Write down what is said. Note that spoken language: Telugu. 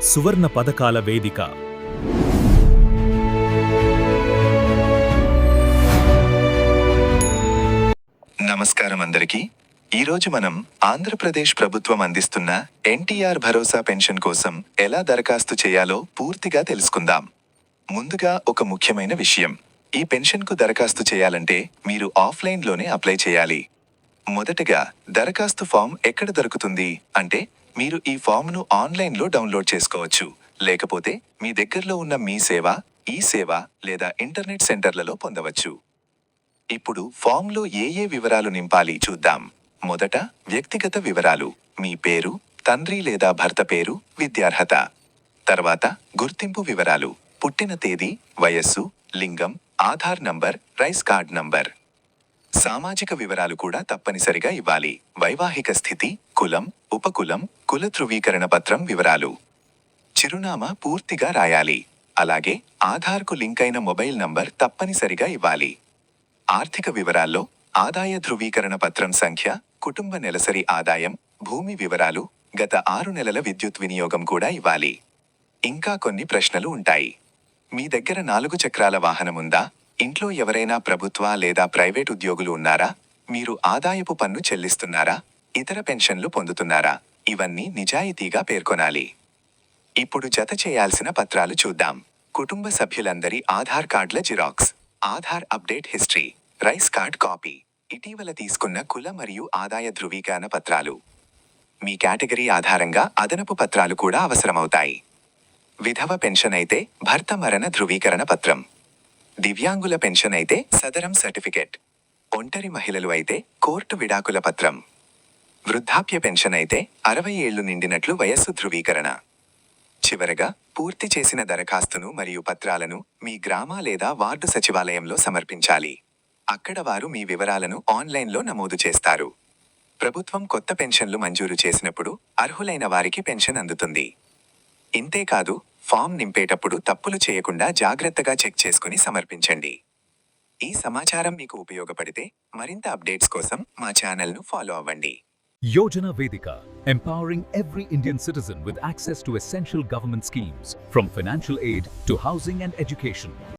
సువర్ణ పథకాల వేదిక. నమస్కారం అందరికీ. ఈరోజు మనం ఆంధ్రప్రదేశ్ ప్రభుత్వం అందిస్తున్న ఎన్టీఆర్ భరోసా పెన్షన్ కోసం ఎలా దరఖాస్తు చేయాలో పూర్తిగా తెలుసుకుందాం. ముందుగా ఒక ముఖ్యమైన విషయం. ఈ పెన్షన్కు దరఖాస్తు చేయాలంటే మీరు ఆఫ్లైన్లోనే అప్లై చేయాలి. మొదటగా దరఖాస్తు ఫామ్ ఎక్కడ దొరుకుతుంది అంటే, మీరు ఈ ఫామ్ను ఆన్లైన్లో డౌన్లోడ్ చేసుకోవచ్చు, లేకపోతే మీ దగ్గరలో ఉన్న మీ సేవ, ఈ సేవ లేదా ఇంటర్నెట్ సెంటర్లలో పొందవచ్చు. ఇప్పుడు ఫామ్లో ఏ వివరాలు నింపాలి చూద్దాం. మొదట వ్యక్తిగత వివరాలు, మీ పేరు, తండ్రి లేదా భర్త పేరు, విద్యార్హత. తర్వాత గుర్తింపు వివరాలు, పుట్టిన తేదీ, వయస్సు, లింగం, Aadhaar number, rice card number. సామాజిక వివరాలు కూడా తప్పనిసరిగా ఇవ్వాలి. వైవాహిక స్థితి, కులం, ఉపకులం, కుల ధృవీకరణ పత్రం వివరాలు. చిరునామా పూర్తిగా రాయాలి. అలాగే ఆధార్కు లింక్ అయిన మొబైల్ నంబర్ తప్పనిసరిగా ఇవ్వాలి. ఆర్థిక వివరాల్లో ఆదాయ ధృవీకరణ పత్రం సంఖ్య, కుటుంబ నెలసరి ఆదాయం, భూమి వివరాలు, గత 6 నెలల విద్యుత్ వినియోగం కూడా ఇవ్వాలి. ఇంకా కొన్ని ప్రశ్నలు ఉంటాయి. మీ దగ్గర 4 చక్రాల వాహనముందా? ఇంట్లో ఎవరైనా ప్రభుత్వ లేదా ప్రైవేట్ ఉద్యోగులు ఉన్నారా? మీరు ఆదాయపు పన్ను చెల్లిస్తున్నారా? ఇతర పెన్షన్లు పొందుతున్నారా? ఇవన్నీ నిజాయితీగా పేర్కొనాలి. ఇప్పుడు జత చేయాల్సిన పత్రాలు చూద్దాం. కుటుంబ సభ్యులందరి ఆధార్ కార్డుల xerox, Aadhaar update history, rice card copy, ఇటీవల తీసుకున్న కుల మరియు ఆదాయ ధృవీకరణ పత్రాలు. మీ కేటగిరీ ఆధారంగా అదనపు పత్రాలు కూడా అవసరమవుతాయి. విధవ పెన్షన్ అయితే భర్త మరణ ధృవీకరణ పత్రం. దివ్యాంగుల పెన్షన్ అయితే సదరం సర్టిఫికెట్. ఒంటరి మహిళలు అయితే కోర్టు విడాకుల పత్రం. వృద్ధాప్య పెన్షన్ అయితే 60 ఏళ్లు నిండినట్లు వయస్సు ధృవీకరణ. చివరగా పూర్తి చేసిన దరఖాస్తును మరియు పత్రాలను మీ గ్రామ లేదా వార్డు సచివాలయంలో సమర్పించాలి. అక్కడ వారు మీ వివరాలను ఆన్లైన్లో నమోదు చేస్తారు. ప్రభుత్వం కొత్త పెన్షన్లు మంజూరు చేసినప్పుడు అర్హులైన వారికి పెన్షన్ అందుతుంది. ఇంతేకాదు, ఫామ్ నింపేటప్పుడు తప్పులు చేయకుండా జాగ్రత్తగా చెక్ చేసుకుని సమర్పించండి. ఈ సమాచారం మీకు ఉపయోగపడితే మరింత అప్డేట్స్ కోసం మా ఛానల్ను ఫాలో అవ్వండి. Yojana Vedika, empowering every Indian citizen with access to essential government schemes, from financial aid to housing and education.